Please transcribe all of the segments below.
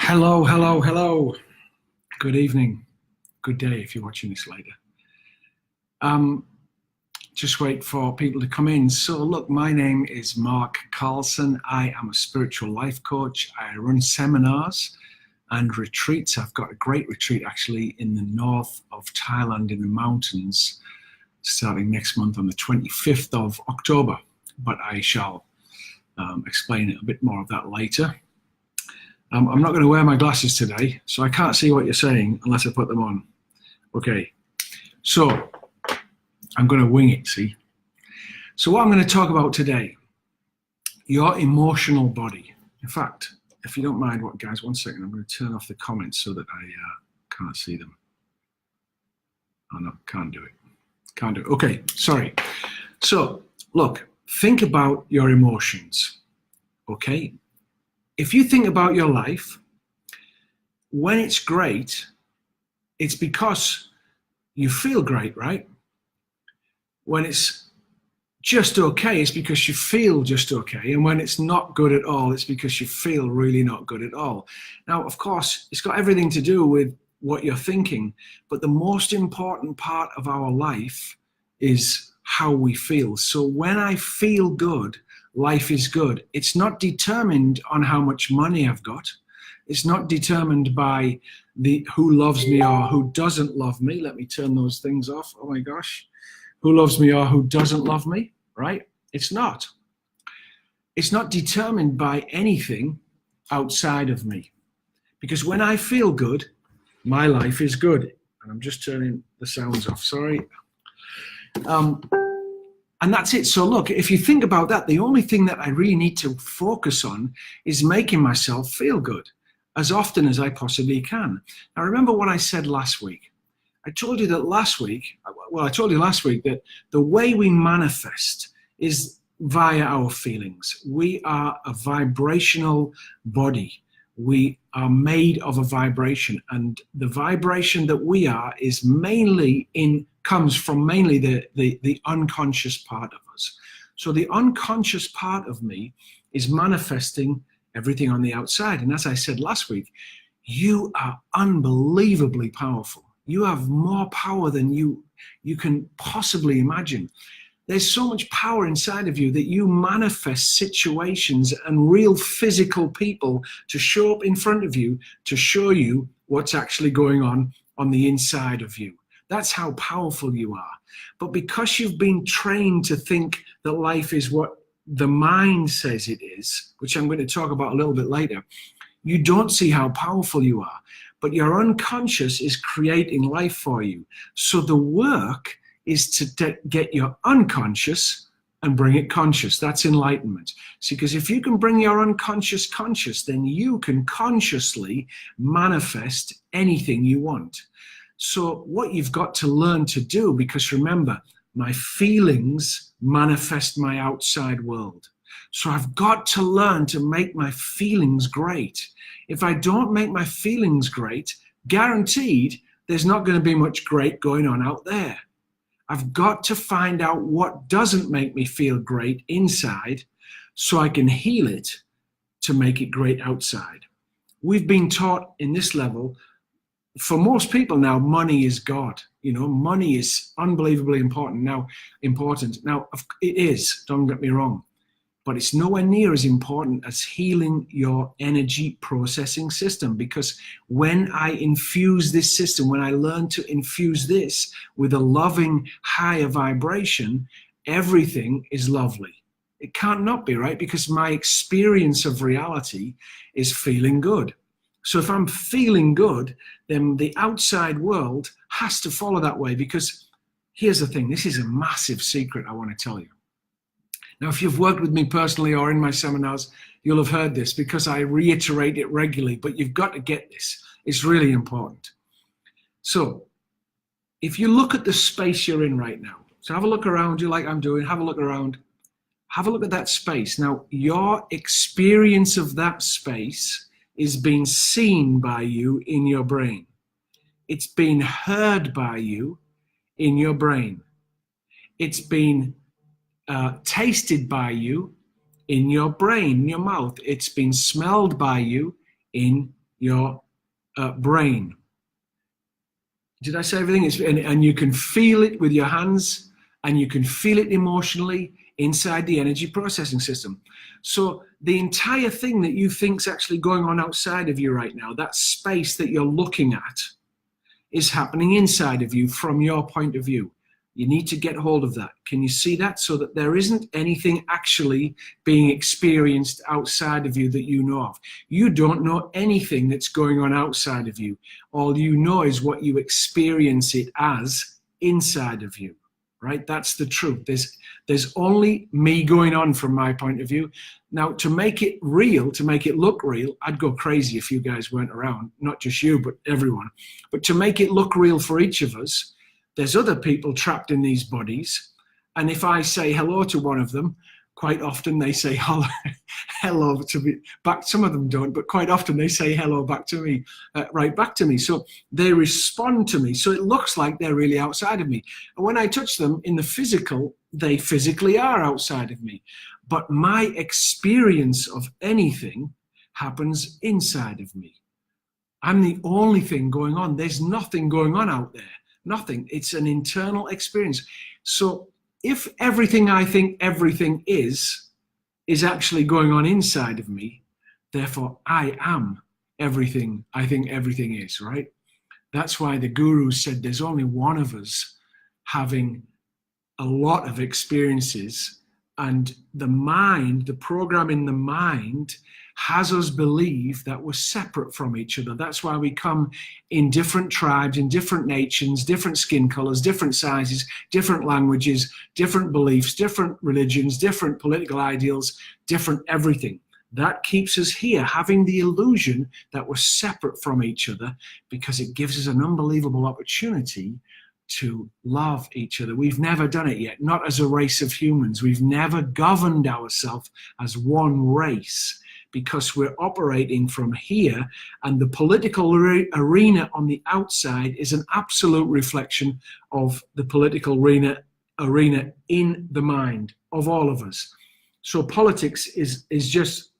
Hello, hello, hello. Good evening. Good day if you're watching this later. Um, just wait for people to come in. So, look, my name is Mark Carlson. I am a spiritual life coach. I run seminars and retreats. I've got a great retreat actually in the north of Thailand in the mountains starting next month on the 25th of October. But I shall explain a bit more of that later. I'm not going to wear my glasses today, so I can't see what you're saying unless I put them on. Okay, so I'm going to wing it, see? So what I'm going to talk about today, your emotional body. In fact, if you don't mind, guys, 1 second, I'm going to turn off the comments so that I can't see them. Oh no, can't do it. Can't do it. Okay, sorry. So, look, think about your emotions, okay? If you think about your life, when it's great, it's because you feel great, right? When it's just okay, it's because you feel just okay. And when it's not good at all, it's because you feel really not good at all. Now, of course, it's got everything to do with what you're thinking, but the most important part of our life is how we feel. So when I feel good, life is good. It's not determined on how much money I've got. It's not determined by who loves me or who doesn't love me. Let me turn those things off. Oh my gosh. Who loves me or who doesn't love me, right? It's not. It's not determined by anything outside of me. Because when I feel good, my life is good. And I'm just turning the sounds off, sorry. And that's it. So look, if you think about that, the only thing that I really need to focus on is making myself feel good as often as I possibly can. Now, remember what I said last week. I told you last week that the way we manifest is via our feelings. We are a vibrational body. We are made of a vibration, and the vibration that we are is comes from mainly the unconscious part of us. So the unconscious part of me is manifesting everything on the outside. And as I said last week, you are unbelievably powerful. You have more power than you can possibly imagine. There's so much power inside of you that you manifest situations and real physical people to show up in front of you to show you what's actually going on the inside of you. That's how powerful you are. But because you've been trained to think that life is what the mind says it is, which I'm going to talk about a little bit later, you don't see how powerful you are. But your unconscious is creating life for you. So the work is to get your unconscious and bring it conscious. That's enlightenment. See, because if you can bring your unconscious conscious, then you can consciously manifest anything you want. So what you've got to learn to do, because remember, my feelings manifest my outside world. So I've got to learn to make my feelings great. If I don't make my feelings great, guaranteed there's not going to be much great going on out there. I've got to find out what doesn't make me feel great inside so I can heal it to make it great outside. We've been taught in this level, for most people now, money is God. You know, money is unbelievably important. Now, it is, don't get me wrong, but it's nowhere near as important as healing your energy processing system. Because when I infuse this system, when I learn to infuse this with a loving, higher vibration, everything is lovely. It can't not be, right? Because my experience of reality is feeling good. So if I'm feeling good, then the outside world has to follow that way. Because here's the thing, this is a massive secret I want to tell you. Now, if you've worked with me personally or in my seminars, you'll have heard this because I reiterate it regularly, but you've got to get this. It's really important. So if you look at the space you're in right now, so have a look around you like I'm doing, have a look around, have a look at that space. Now, your experience of that space is being seen by you in your brain. It's being heard by you in your brain. It's been tasted by you in your brain, in your mouth. It's been smelled by you in your brain. Did I say everything? And you can feel it with your hands, and you can feel it emotionally inside the energy processing system. So the entire thing that you think is actually going on outside of you right now, that space that you're looking at, is happening inside of you from your point of view. You need to get hold of that. Can you see that? So that there isn't anything actually being experienced outside of you that you know of. You don't know anything that's going on outside of you. All you know is what you experience it as inside of you, right? That's the truth. There's only me going on from my point of view. Now, to make it real, to make it look real, I'd go crazy if you guys weren't around, not just you, but everyone. But to make it look real for each of us, there's other people trapped in these bodies. And if I say hello to one of them, quite often they say hello to me back. Some of them don't, but quite often they say hello back to me, right back to me. So they respond to me. So it looks like they're really outside of me. And when I touch them in the physical, they physically are outside of me. But my experience of anything happens inside of me. I'm the only thing going on. There's nothing going on out there. Nothing. It's an internal experience. So if everything I think everything is actually going on inside of me, therefore I am everything I think everything is, right? That's why the guru said there's only one of us having a lot of experiences, and the mind, the program in the mind, has us believe that we're separate from each other. That's why we come in different tribes, in different nations, different skin colors, different sizes, different languages, different beliefs, different religions, different political ideals, different everything. That keeps us here having the illusion that we're separate from each other, because it gives us an unbelievable opportunity to love each other. We've never done it yet, not as a race of humans. We've never governed ourselves as one race, because we're operating from here, and the political arena on the outside is an absolute reflection of the political arena in the mind of all of us. So politics is just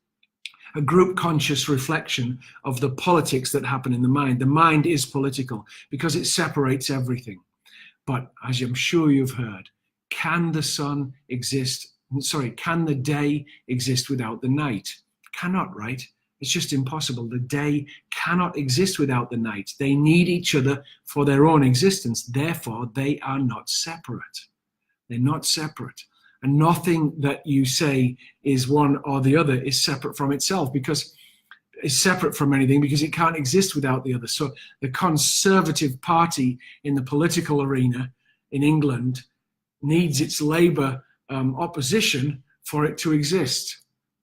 a group conscious reflection of the politics that happen in the mind. The mind is political because it separates everything. But as I'm sure you've heard, can the sun exist? Sorry, can the day exist without the night? Cannot, right? It's just impossible. The day cannot exist without the night. They need each other for their own existence. Therefore, they are not separate. They're not separate. And nothing that you say is one or the other is separate from itself, because it's separate from anything, because it can't exist without the other. So the Conservative Party in the political arena in England needs its Labour opposition for it to exist.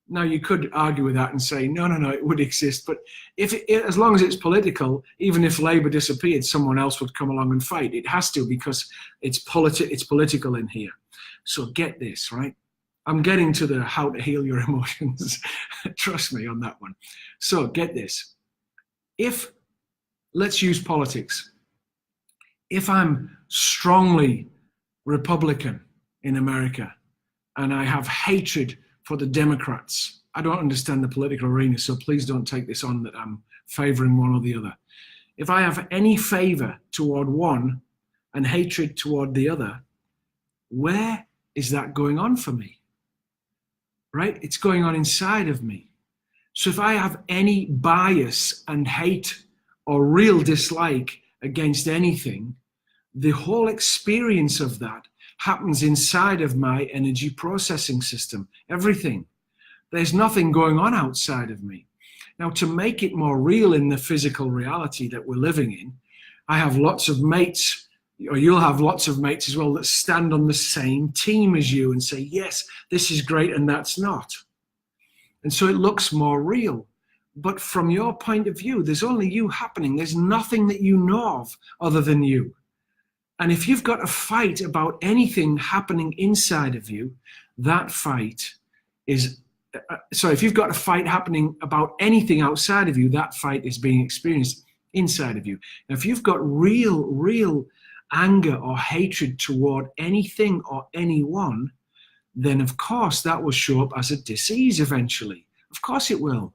Now, you could argue with that and say, no, it would exist. But as long as it's political, even if Labour disappeared, someone else would come along and fight. It has to, because it's political in here. So get this, right? I'm getting to the how to heal your emotions. Trust me on that one. So get this. Let's use politics. If I'm strongly Republican in America and I have hatred for the Democrats, I don't understand the political arena, so please don't take this on that I'm favoring one or the other. If I have any favor toward one and hatred toward the other, where is that going on for me? Right? It's going on inside of me. So if I have any bias and hate or real dislike against anything, the whole experience of that happens inside of my energy processing system. Everything. There's nothing going on outside of me. Now, to make it more real in the physical reality that we're living in, I have lots of mates, or you'll have lots of mates as well, that stand on the same team as you and say, yes, this is great, and that's not. And so it looks more real. But from your point of view, there's only you happening. There's nothing that you know of other than you. And if you've got a fight about anything happening inside of you, that fight is, if you've got a fight happening about anything outside of you, that fight is being experienced inside of you. Now, if you've got real anger or hatred toward anything or anyone, then of course that will show up as a disease eventually. Of course it will.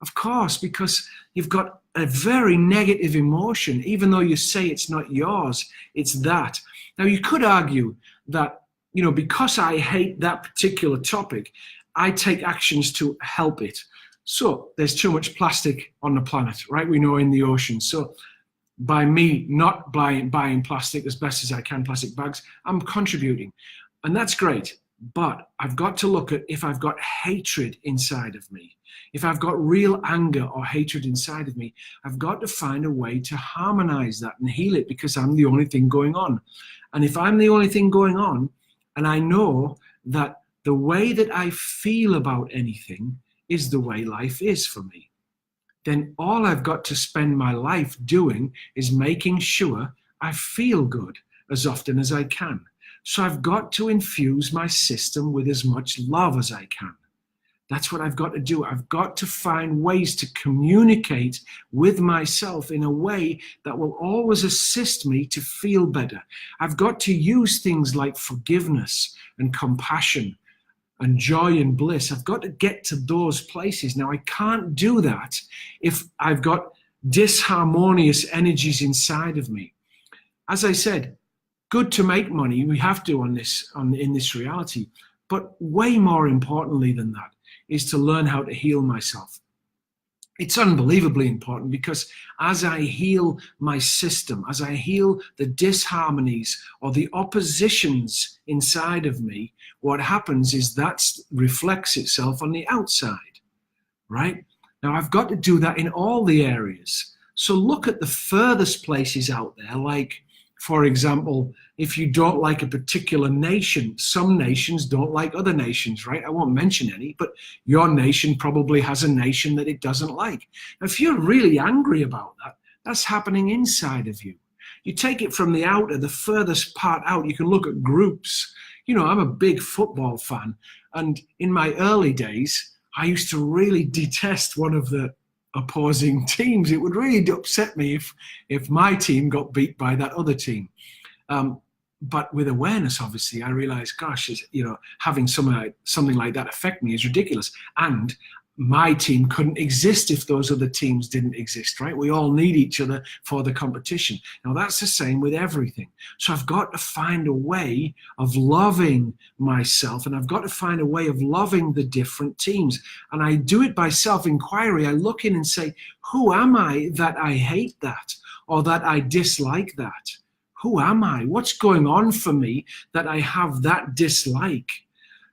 Of course, because you've got a very negative emotion, even though you say it's not yours, it's that. Now, you could argue that, because I hate that particular topic, I take actions to help it. So there's too much plastic on the planet, right? We know in the ocean. So by me not buying plastic as best as I can, plastic bags, I'm contributing. And that's great. But I've got to look at if I've got hatred inside of me, if I've got real anger or hatred inside of me, I've got to find a way to harmonize that and heal it, because I'm the only thing going on. And if I'm the only thing going on, and I know that the way that I feel about anything is the way life is for me, then all I've got to spend my life doing is making sure I feel good as often as I can. So I've got to infuse my system with as much love as I can. That's what I've got to do. I've got to find ways to communicate with myself in a way that will always assist me to feel better. I've got to use things like forgiveness and compassion and joy and bliss. I've got to get to those places. Now, I can't do that if I've got disharmonious energies inside of me. As I said, good to make money. We have to in this reality. But way more importantly than that is to learn how to heal myself. It's unbelievably important, because as I heal my system, as I heal the disharmonies or the oppositions inside of me, what happens is that reflects itself on the outside, right? Now, I've got to do that in all the areas. So look at the furthest places out there, like, for example, if you don't like a particular nation, some nations don't like other nations, right? I won't mention any, but your nation probably has a nation that it doesn't like. Now, if you're really angry about that, that's happening inside of you. You take it from the outer, the furthest part out, you can look at groups. I'm a big football fan, and in my early days, I used to really detest one of the opposing teams. It would really upset me if my team got beat by that other team. But with awareness, obviously, I realized, gosh, having something like that affect me is ridiculous. And my team couldn't exist if those other teams didn't exist, right? We all need each other for the competition. Now, that's the same with everything. So I've got to find a way of loving myself, and I've got to find a way of loving the different teams. And I do it by self-inquiry. I look in and say, who am I that I hate that, or that I dislike that? Who am I? What's going on for me that I have that dislike?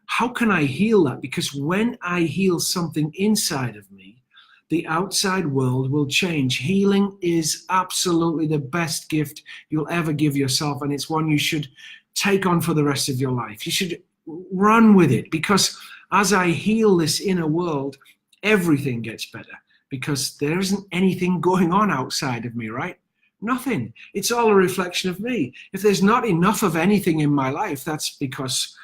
How can I heal that? Because when I heal something inside of me, the outside world will change. Healing is absolutely the best gift you'll ever give yourself, and it's one you should take on for the rest of your life. You should run with it, because as I heal this inner world, everything gets better, because there isn't anything going on outside of me, right? Nothing. It's all a reflection of me. If there's not enough of anything in my life, that's because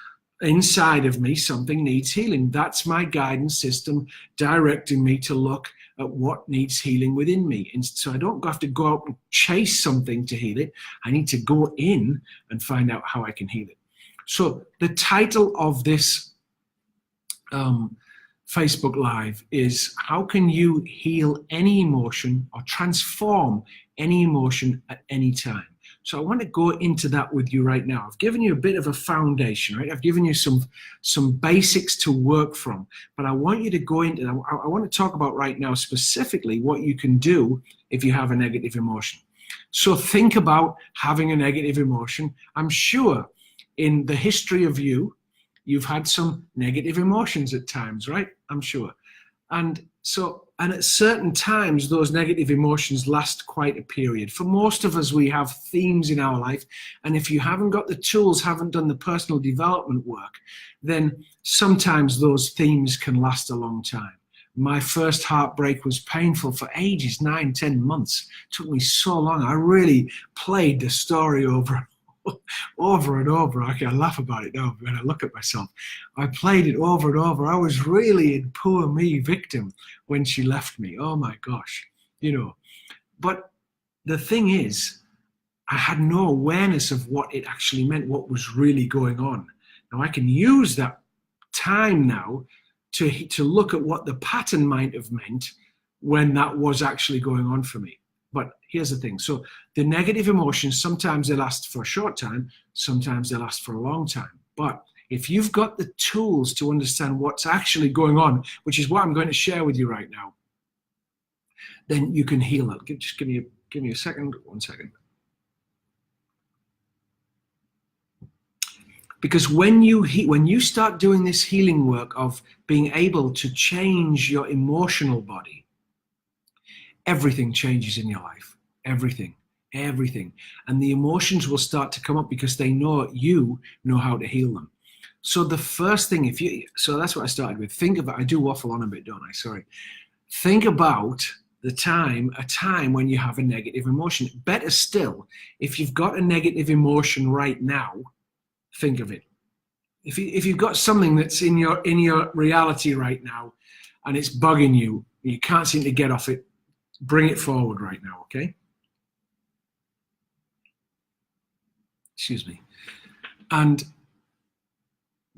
inside of me something needs healing. That's my guidance system directing me to look at what needs healing within me. And so I don't have to go out and chase something to heal it. I need to go in and find out how I can heal it. So the title of this Facebook Live is, how can you heal any emotion or transform any emotion at any time? So I want to go into that with you right now. I've given you a bit of a foundation, right? I've given you some basics to work from, but I want you to go into, I want to talk about right now specifically what you can do if you have a negative emotion. So think about having a negative emotion. I'm sure in the history of you've had some negative emotions at times, right? I'm sure. And at certain times, those negative emotions last quite a period. For most of us, we have themes in our life. And if you haven't got the tools, haven't done the personal development work, then sometimes those themes can last a long time. My first heartbreak was painful for ages, 9, 10 months. It took me so long. I really played the story over and over. I can laugh about it now when I look at myself. I played it over and over. I was really in poor me victim when she left me. Oh my gosh, But the thing is, I had no awareness of what it actually meant, what was really going on. Now I can use that time now to look at what the pattern might have meant when that was actually going on for me. But here's the thing. So the negative emotions, sometimes they last for a short time, sometimes they last for a long time. But if you've got the tools to understand what's actually going on, which is what I'm going to share with you right now, then you can heal it. Just give me a second, 1 second. Because when you start doing this healing work of being able to change your emotional body, everything changes in your life. Everything. And the emotions will start to come up because they know you know how to heal them. So the first thing, so that's what I started with. Think about, I do waffle on a bit, don't I? Sorry. Think about a time when you have a negative emotion. Better still, if you've got a negative emotion right now, think of it. If you've got something that's in your reality right now and it's bugging you, you can't seem to get off it, bring it forward right now, okay? Excuse me. And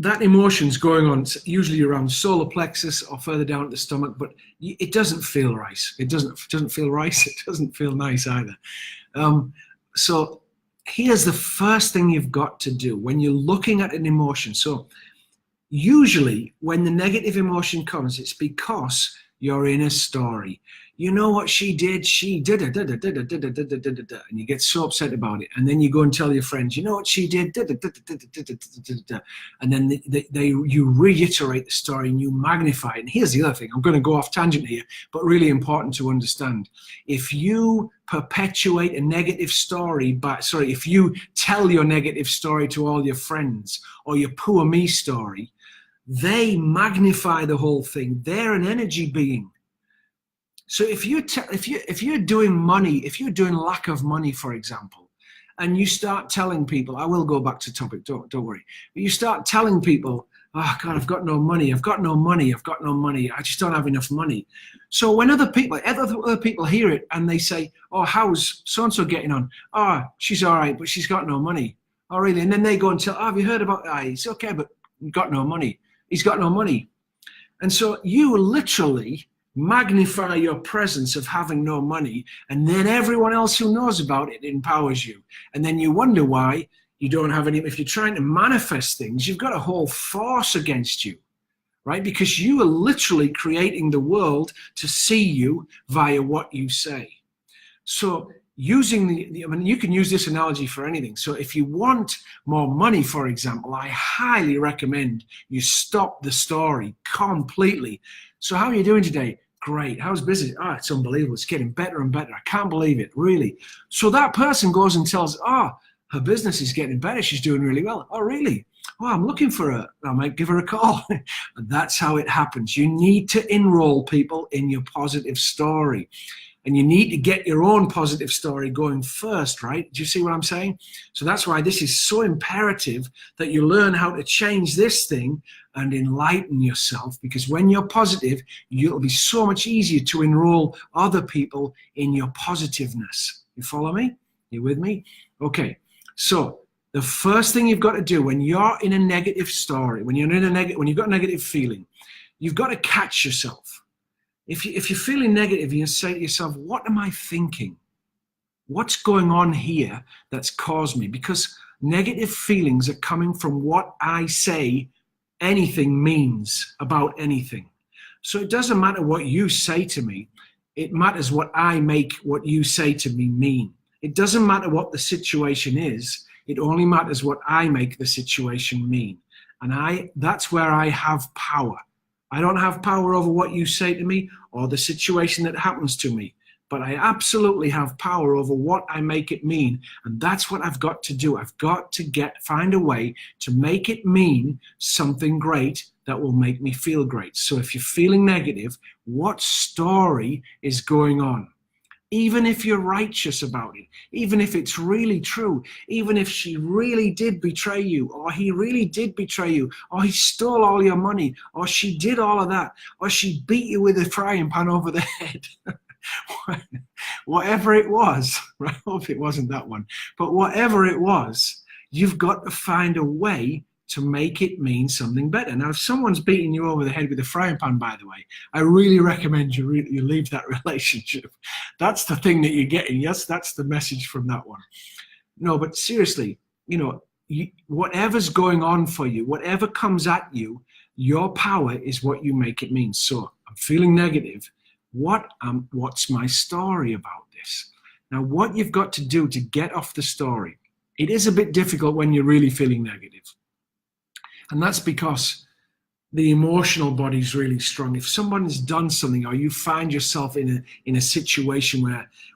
that emotion's going on usually around solar plexus or further down at the stomach, but it doesn't feel right. It doesn't feel right. It doesn't feel nice either. So here's the first thing you've got to do when you're looking at an emotion. So usually when the negative emotion comes, it's because you're in a story. You know what she did? She did it, and you get so upset about it. And then you go and tell your friends, you know what she did? And then you reiterate the story and you magnify it. And here's the other thing. I'm going to go off tangent here, but really important to understand. If you perpetuate a negative story, if you tell your negative story to all your friends or your poor me story, they magnify the whole thing. They're an energy being. So if you're doing money, if you're doing lack of money, for example, and you start telling people, I will go back to topic, don't worry. But you start telling people, oh God, I've got no money, I've got no money, I just don't have enough money. So when other people hear it and they say, oh, how's so-and-so getting on? Oh, she's all right, but she's got no money. Oh, really? And then they go and tell, oh, have you heard about that? It's okay, but he's got no money. He's got no money. And so you literally magnify your presence of having no money, and then everyone else who knows about it empowers you. And then you wonder why you don't have any. If you're trying to manifest things, you've got a whole force against you, right? Because you are literally creating the world to see you via what you say. So using you can use this analogy for anything. So if you want more money, for example, I highly recommend you stop the story completely. So how are you doing today? Great. How's business? Oh, it's unbelievable. It's getting better and better. I can't believe it, really. So that person goes and tells, her business is getting better. She's doing really well. Oh, really? Oh, I'm looking for her. I might give her a call. And that's how it happens. You need to enroll people in your positive story. And you need to get your own positive story going first, right? Do you see what I'm saying? So that's why this is so imperative that you learn how to change this thing and enlighten yourself, because when you're positive, it'll be so much easier to enroll other people in your positiveness. You follow me? You with me? Okay. So the first thing you've got to do when you're in a negative story, when you've got a negative feeling, you've got to catch yourself. If you're feeling negative, you say to yourself, what am I thinking? What's going on here that's caused me? Because negative feelings are coming from what I say anything means about anything. So it doesn't matter what you say to me. It matters what I make what you say to me mean. It doesn't matter what the situation is. It only matters what I make the situation mean. And that's where I have power. I don't have power over what you say to me or the situation that happens to me, but I absolutely have power over what I make it mean. And that's what I've got to do. I've got to find a way to make it mean something great that will make me feel great. So if you're feeling negative, what story is going on? Even if you're righteous about it, even if it's really true, even if she really did betray you, or he really did betray you, or he stole all your money, or she did all of that, or she beat you with a frying pan over the head. Whatever it was, I hope it wasn't that one, but whatever it was, you've got to find a way to make it mean something better. Now, if someone's beating you over the head with a frying pan, by the way, I really recommend you leave that relationship. That's the thing that you're getting. Yes, that's the message from that one. No, but seriously, whatever's going on for you, whatever comes at you, your power is what you make it mean. So I'm feeling negative. What's my story about this? Now, what you've got to do to get off the story, it is a bit difficult when you're really feeling negative. And that's because the emotional body is really strong. If someone has done something, or you find yourself in a situation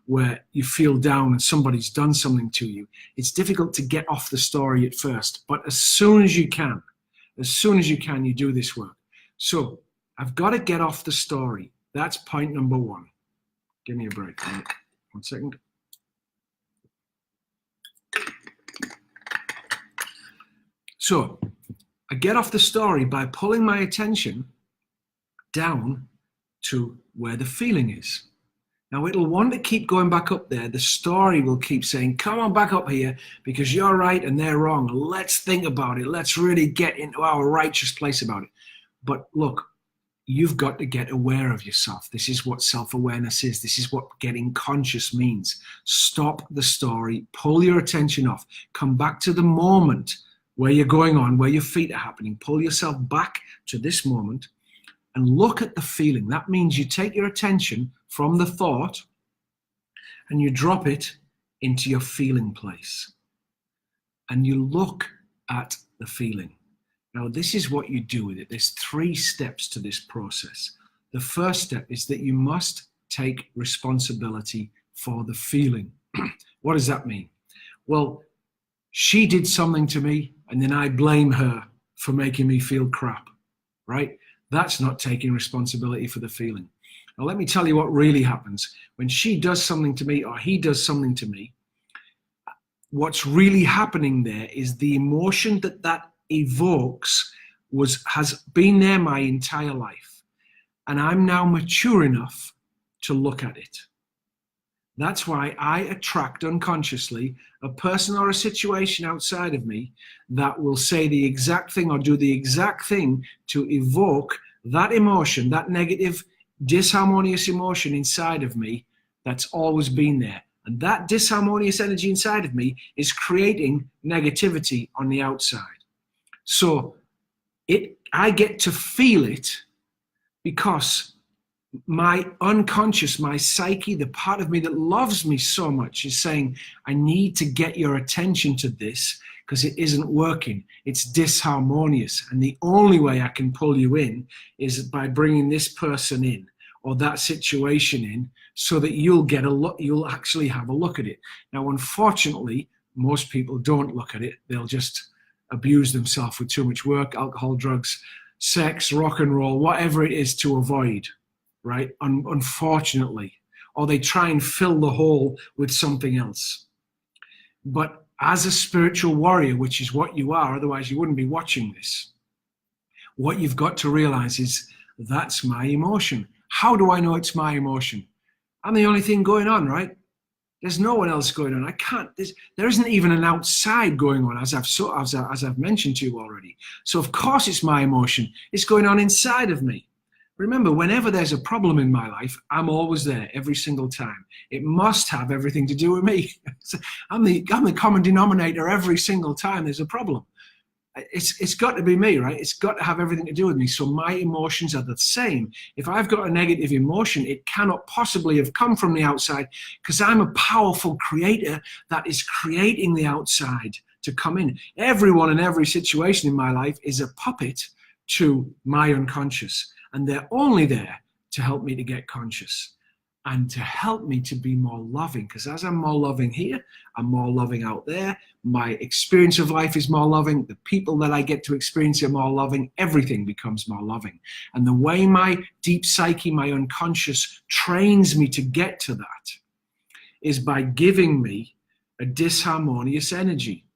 where you feel down and somebody's done something to you, it's difficult to get off the story at first. But as soon as you can, you do this work. So I've got to get off the story. That's point number one. Give me a break. 1 second. So I get off the story by pulling my attention down to where the feeling is. Now, it'll want to keep going back up there. The story will keep saying, come on back up here because you're right and they're wrong. Let's think about it. Let's really get into our righteous place about it. But look, you've got to get aware of yourself. This is what self-awareness is. This is what getting conscious means. Stop the story. Pull your attention off. Come back to the moment where you're going on, where your feet are happening. Pull yourself back to this moment and look at the feeling. That means you take your attention from the thought and you drop it into your feeling place. And you look at the feeling. Now, this is what you do with it. There's 3 steps to this process. The first step is that you must take responsibility for the feeling. What does that mean? Well, she did something to me, and then I blame her for making me feel crap, right? That's not taking responsibility for the feeling. Now, let me tell you what really happens. When she does something to me or he does something to me, what's really happening there is the emotion that evokes has been there my entire life. And I'm now mature enough to look at it. That's why I attract unconsciously a person or a situation outside of me that will say the exact thing or do the exact thing to evoke that emotion, that negative, disharmonious emotion inside of me that's always been there. And that disharmonious energy inside of me is creating negativity on the outside. So I get to feel it because my unconscious, my psyche, the part of me that loves me so much is saying, I need to get your attention to this because it isn't working. It's disharmonious. And the only way I can pull you in is by bringing this person in or that situation in so that you'll get a look, you'll actually have a look at it. Now, unfortunately, most people don't look at it. They'll just abuse themselves with too much work, alcohol, drugs, sex, rock and roll, whatever it is to avoid. Right? Unfortunately, or they try and fill the hole with something else. But as a spiritual warrior, which is what you are, otherwise you wouldn't be watching this, what you've got to realize is that's my emotion. How do I know it's my emotion? I'm the only thing going on, right? There's no one else going on. There isn't even an outside going on, as I've mentioned to you already. So of course it's my emotion. It's going on inside of me. Remember, whenever there's a problem in my life, I'm always there every single time. It must have everything to do with me. I'm the common denominator every single time there's a problem. It's got to be me, right? It's got to have everything to do with me. So my emotions are the same. If I've got a negative emotion, it cannot possibly have come from the outside because I'm a powerful creator that is creating the outside to come in. Everyone in every situation in my life is a puppet to my unconscious. And they're only there to help me to get conscious and to help me to be more loving. Because as I'm more loving here, I'm more loving out there. My experience of life is more loving. The people that I get to experience are more loving. Everything becomes more loving. And the way my deep psyche, my unconscious, trains me to get to that is by giving me a disharmonious energy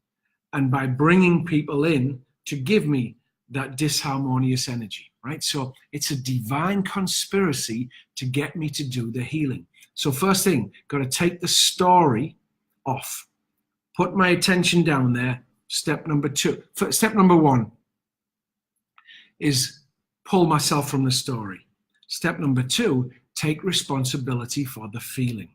and by bringing people in to give me that disharmonious energy. Right? So it's a divine conspiracy to get me to do the healing. So first thing, got to take the story off. Put my attention down there, Step number two. Step number one is pull myself from the story. Step number two, take responsibility for the feeling,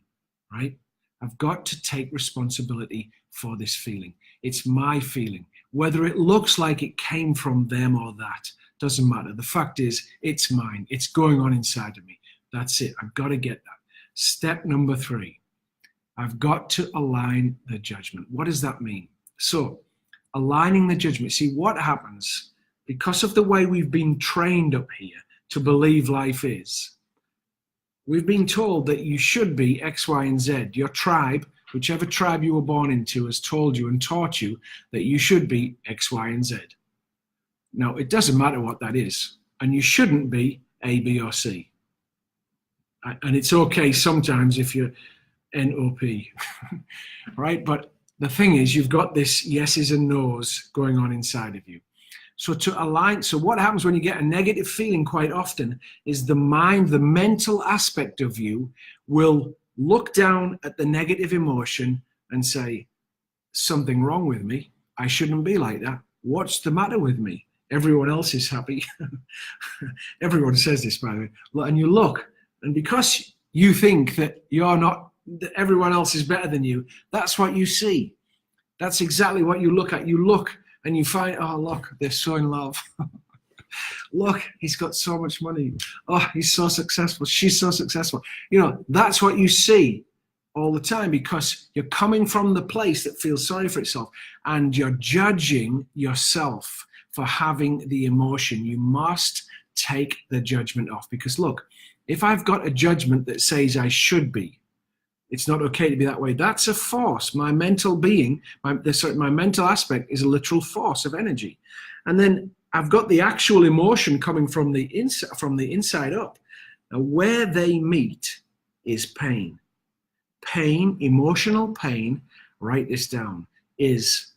right? I've got to take responsibility for this feeling. It's my feeling. Whether it looks like it came from them or that, doesn't matter. The fact is, it's mine. It's going on inside of me. That's it. I've got to get that. Step number three, I've got to align the judgment. What does that mean? So, aligning the judgment. See, what happens because of the way we've been trained up here to believe life is, we've been told that you should be X, Y, and Z. Your tribe, whichever tribe you were born into, has told you and taught you that you should be X, Y, and Z. Now, it doesn't matter what that is, and you shouldn't be A, B, or C. And it's okay sometimes if you're NOP, right? But the thing is, you've got this yeses and nos going on inside of you. So to align, so what happens when you get a negative feeling quite often is the mind, the mental aspect of you will look down at the negative emotion and say, something wrong with me. I shouldn't be like that. What's the matter with me? Everyone else is happy. Everyone says this, by the way. And you look, and because you think that you're not, that everyone else is better than you, that's what you see. That's exactly what you look at. You look and you find, oh, look, they're so in love. Look, he's got so much money. Oh, he's so successful. She's so successful. You know, that's what you see all the time because you're coming from the place that feels sorry for itself and you're judging yourself for having the emotion. You must take the judgment off because look, if I've got a judgment that says I should be, it's not okay to be that way. That's a force. My mental being, my mental aspect is a literal force of energy. And then I've got the actual emotion coming from the inside up. Now, where they meet is pain. Pain, emotional pain, write this down, is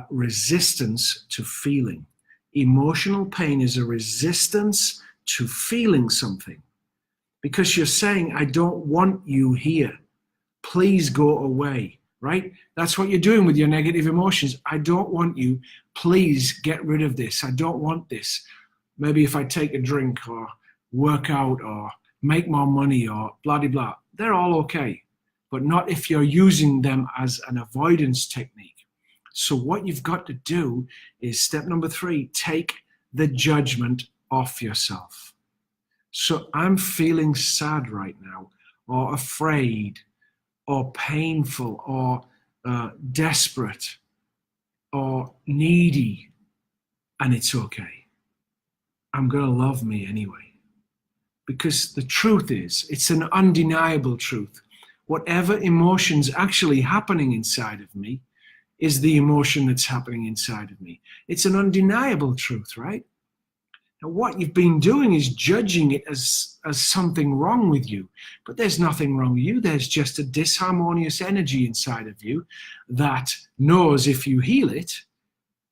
resistance to feeling. Emotional pain is a resistance to feeling something. Because you're saying, I don't want you here. Please go away, right? That's what you're doing with your negative emotions. I don't want you. Please get rid of this. I don't want this. Maybe if I take a drink or work out or make more money or blah, blah, blah. They're all okay, but not if you're using them as an avoidance technique. So what you've got to do is step number three, take the judgment off yourself. So I'm feeling sad right now, or afraid, or painful, or desperate, or needy, and it's okay. I'm going to love me anyway. Because the truth is, it's an undeniable truth. Whatever emotion's actually happening inside of me is the emotion that's happening inside of me. It's an undeniable truth, right? Now, what you've been doing is judging it as something wrong with you. But there's nothing wrong with you. There's just a disharmonious energy inside of you that knows if you heal it,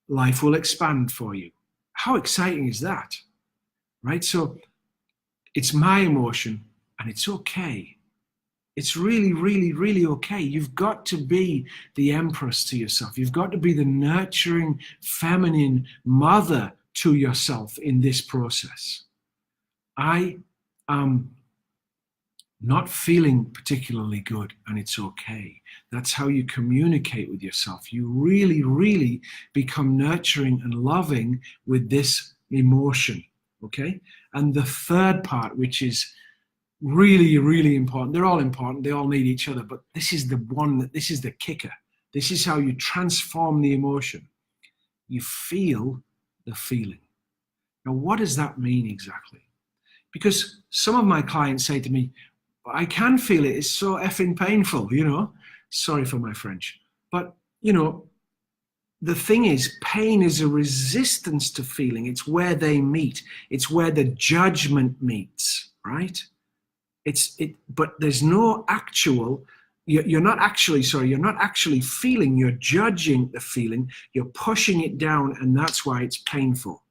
life will expand for you. How exciting is that? Right? So it's my emotion and it's okay. It's really, really, really okay. You've got to be the empress to yourself. You've got to be the nurturing, feminine mother to yourself in this process. I am not feeling particularly good, and it's okay. That's how you communicate with yourself. You really, really become nurturing and loving with this emotion, okay? And the third part, which is really, really important, they're all important, they all need each other, but this is the one, this is the kicker. This is how you transform the emotion. You feel the feeling. Now, what does that mean exactly? Because some of my clients say to me, I can feel it, it's so effing painful, you know. Sorry for my French. But, you know, the thing is, pain is a resistance to feeling. It's where they meet. It's where the judgment meets, right? But there's no actual, you're not actually feeling, you're judging the feeling, you're pushing it down, and that's why it's painful.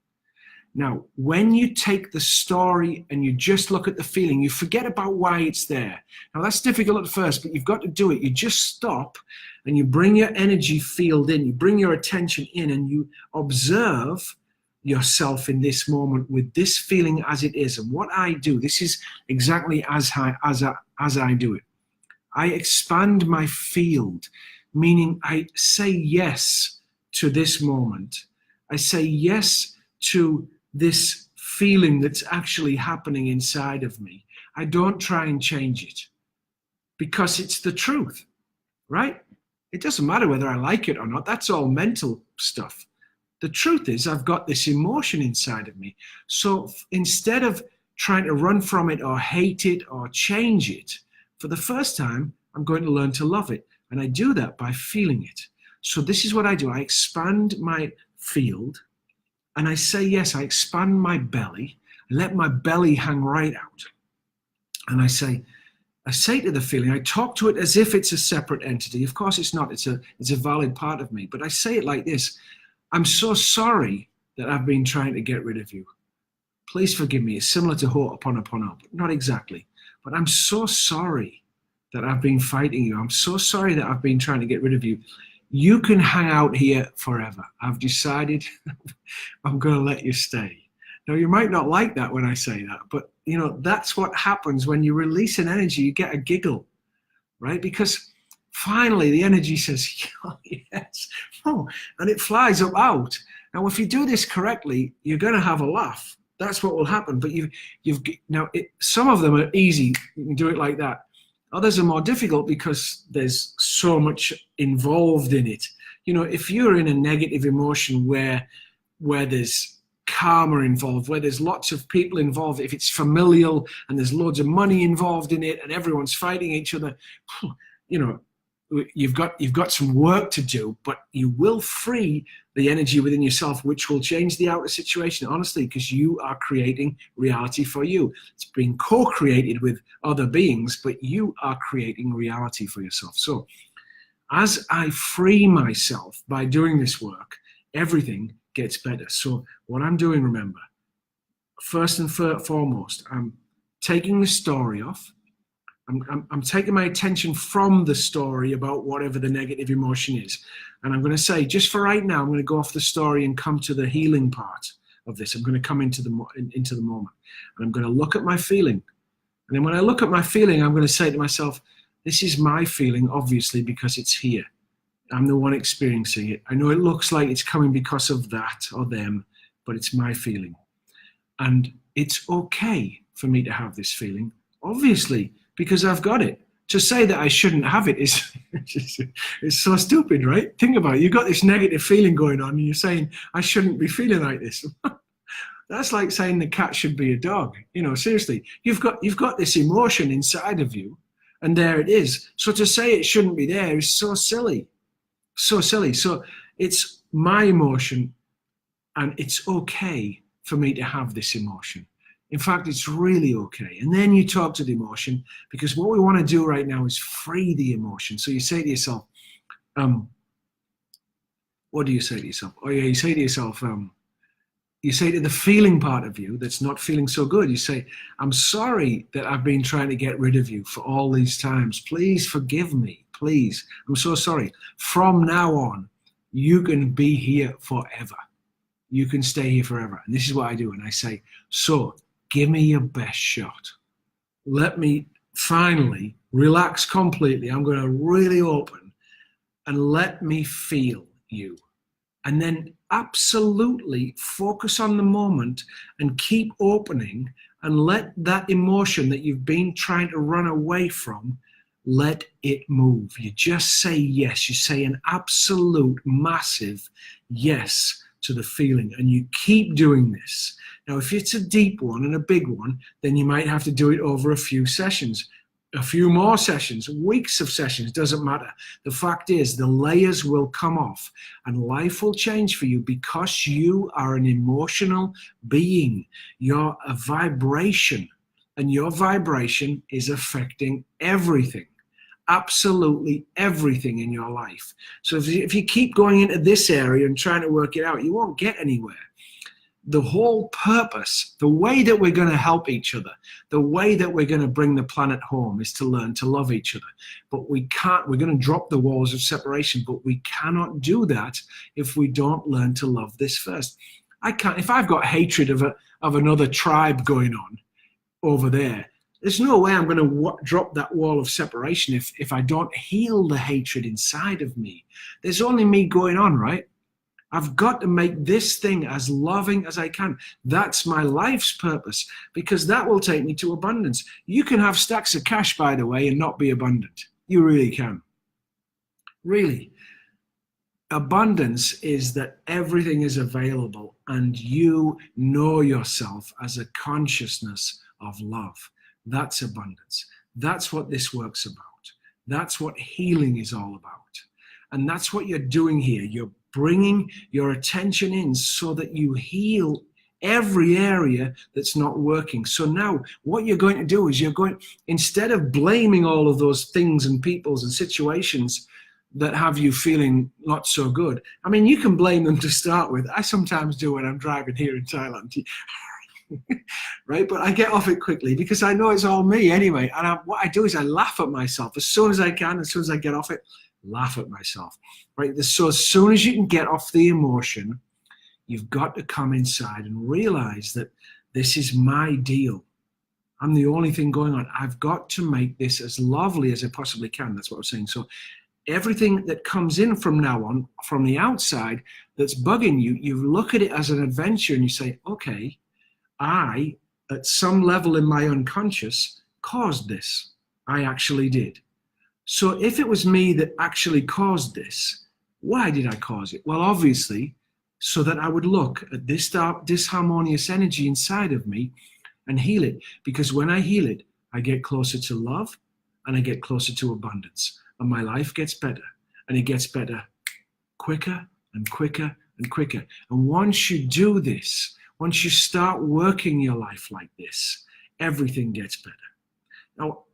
Now, when you take the story and you just look at the feeling, you forget about why it's there. Now, that's difficult at first, but you've got to do it. You just stop and you bring your energy field in, you bring your attention in, and you observe yourself in this moment with this feeling as it is. And what I do, this is exactly as I do it. I expand my field, meaning I say yes to this moment. I say yes to this feeling that's actually happening inside of me. I don't try and change it because it's the truth, right? It doesn't matter whether I like it or not. That's all mental stuff. The truth is I've got this emotion inside of me. So instead of trying to run from it or hate it or change it, for the first time, I'm going to learn to love it. And I do that by feeling it. So this is what I do. I expand my field and I say yes. I expand my belly. I let my belly hang right out. And I say to the feeling, I talk to it as if it's a separate entity. Of course it's not. It's a valid part of me. But I say it like this. I'm so sorry that I've been trying to get rid of you. Please forgive me. It's similar to Ho'oponopono, but not exactly. But I'm so sorry that I've been fighting you. I'm so sorry that I've been trying to get rid of you. You can hang out here forever. I've decided I'm going to let you stay. Now, you might not like that when I say that, but you know, that's what happens when you release an energy. You get a giggle, right? Because finally the energy says, oh, yes, oh, and it flies up out. Now, if you do this correctly, you're going to have a laugh. That's what will happen. But some of them are easy. You can do it like that. Others are more difficult because there's so much involved in it. You know, if you're in a negative emotion where there's karma involved, where there's lots of people involved, if it's familial and there's loads of money involved in it and everyone's fighting each other, you know, you've got some work to do, but you will free the energy within yourself, which will change the outer situation, honestly, because you are creating reality for you. It's being co-created with other beings, but you are creating reality for yourself. So as I free myself by doing this work, everything gets better. So what I'm doing, remember, first and foremost, I'm taking the story off. I'm taking my attention from the story about whatever the negative emotion is. And I'm going to say, just for right now, I'm going to go off the story and come to the healing part of this. I'm going to come into the moment. And I'm going to look at my feeling. And then when I look at my feeling, I'm going to say to myself, this is my feeling, obviously, because it's here. I'm the one experiencing it. I know it looks like it's coming because of that or them, but it's my feeling. And it's okay for me to have this feeling, obviously, because I've got it. To say that I shouldn't have it is it's so stupid, right? Think about it. You've got this negative feeling going on and you're saying, I shouldn't be feeling like this. That's like saying the cat should be a dog. You know, seriously, you've got this emotion inside of you and there it is. So to say it shouldn't be there is so silly, so silly. So it's my emotion and it's okay for me to have this emotion. In fact, it's really okay. And then you talk to the emotion, because what we want to do right now is free the emotion. So you say to yourself, what do you say to yourself? Oh yeah, you say to yourself, you say to the feeling part of you that's not feeling so good, you say, I'm sorry that I've been trying to get rid of you for all these times. Please forgive me, please. I'm so sorry. From now on, you can be here forever. You can stay here forever. And this is what I do. And I say, so give me your best shot. Let me finally relax completely. I'm going to really open and let me feel you. And then absolutely focus on the moment and keep opening and let that emotion that you've been trying to run away from, let it move. You just say yes. You say an absolute massive yes to the feeling, and you keep doing this. Now, if it's a deep one and a big one, then you might have to do it over a few sessions, a few more sessions, weeks of sessions, doesn't matter. The fact is, the layers will come off and life will change for you because you are an emotional being. You're a vibration, and your vibration is affecting everything. Absolutely everything in your life. So if you keep going into this area and trying to work it out, you won't get anywhere. the whole purpose, the way that we're going to help each other, the way that we're going to bring the planet home is to learn to love each other. But we can't, we're going to drop the walls of separation, but we cannot do that if we don't learn to love this first. I can't, if I've got hatred of another tribe going on over there, there's no way I'm going to drop that wall of separation if I don't heal the hatred inside of me. There's only me going on, right? I've got to make this thing as loving as I can. That's my life's purpose, because that will take me to abundance. You can have stacks of cash, by the way, and not be abundant. You really can. Really. Abundance is that everything is available and you know yourself as a consciousness of love. That's abundance. That's what this work's about. That's what healing is all about. And that's what you're doing here. You're bringing your attention in so that you heal every area that's not working. So now what you're going to do is instead of blaming all of those things and peoples and situations that have you feeling not so good. I mean, you can blame them to start with. I sometimes do when I'm driving here in Thailand. Right? But I get off it quickly because I know it's all me anyway. And what I do is I laugh at myself as soon as I can, as soon as I get off it. Laugh at myself, right? So as soon as you can get off the emotion, you've got to come inside and realize that this is my deal. I'm the only thing going on. I've got to make this as lovely as I possibly can. That's what I'm saying. So everything that comes in from now on, from the outside, that's bugging you, you look at it as an adventure and you say, okay, I, at some level in my unconscious, caused this. I actually did. So if it was me that actually caused this, why did I cause it? Well, obviously, so that I would look at this disharmonious energy inside of me and heal it. Because when I heal it, I get closer to love and I get closer to abundance. And my life gets better. And it gets better quicker and quicker and quicker. And once you do this, once you start working your life like this, everything gets better. Now,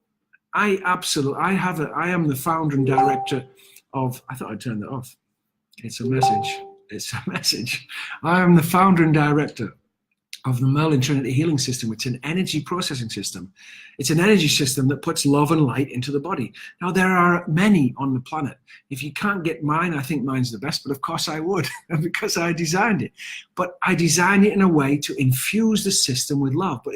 I am the founder and director of, I thought I'd turn that off. It's a message. It's a message. I am the founder and director of the Merlin Trinity Healing System. It's an energy processing system. It's an energy system that puts love and light into the body. Now, there are many on the planet. If you can't get mine, I think mine's the best, but of course I would because I designed it. But I designed it in a way to infuse the system with love. But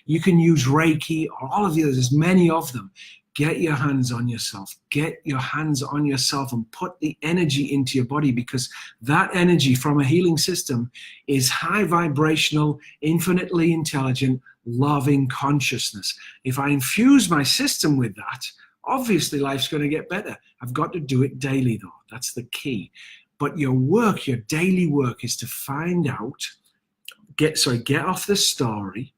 you can use Reiki or all of the others, there's many of them. Get your hands on yourself. Get your hands on yourself and put the energy into your body, because that energy from a healing system is high vibrational, infinitely intelligent, loving consciousness. If I infuse my system with that, obviously life's going to get better. I've got to do it daily though. That's the key. But your work, your daily work is to find out, get off the story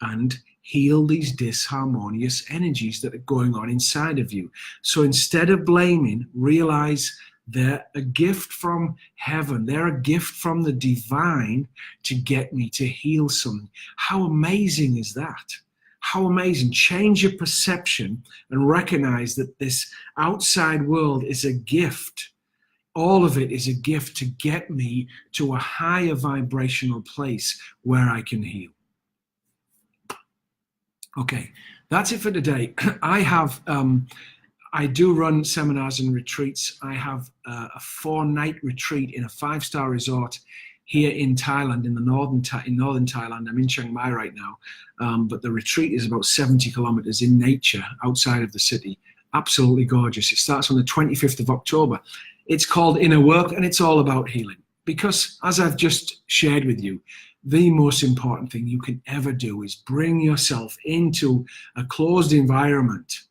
and heal these disharmonious energies that are going on inside of you. So instead of blaming, realize they're a gift from heaven. They're a gift from the divine to get me to heal something. How amazing is that? How amazing. Change your perception and recognize that this outside world is a gift. All of it is a gift to get me to a higher vibrational place where I can heal. Okay, that's it for today. I do run seminars and retreats. I have a 4-night retreat in a 5-star resort here in Thailand, in northern Thailand. I'm in Chiang Mai right now, but the retreat is about 70 kilometers in nature outside of the city. Absolutely gorgeous. It starts on the 25th of October. It's called Inner Work, and it's all about healing. Because, as I've just shared with you, the most important thing you can ever do is bring yourself into a closed environment,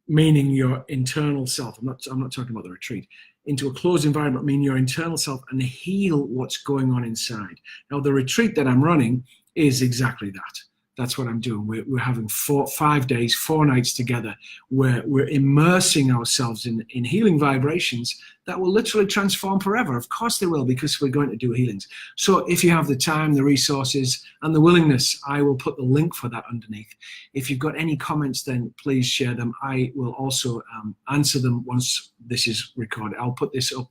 meaning your internal self. I'm not talking about the retreat. Into a closed environment, meaning your internal self, and heal what's going on inside. Now, the retreat that I'm running is exactly that. That's what I'm doing. We're having 5 days, 4 nights together, where we're immersing ourselves in healing vibrations that will literally transform forever. Of course they will, because we're going to do healings. So if you have the time, the resources, and the willingness, I will put the link for that underneath. If you've got any comments, then please share them. I will also answer them once this is recorded. I'll put this up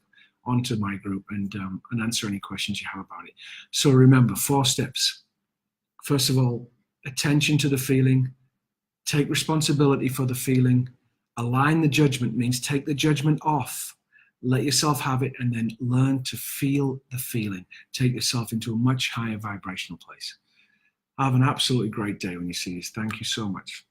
onto my group and answer any questions you have about it. So remember, 4 steps. First of all, attention to the feeling, take responsibility for the feeling, align the judgment means take the judgment off, let yourself have it, and then learn to feel the feeling. Take yourself into a much higher vibrational place. Have an absolutely great day when you see this. Thank you so much.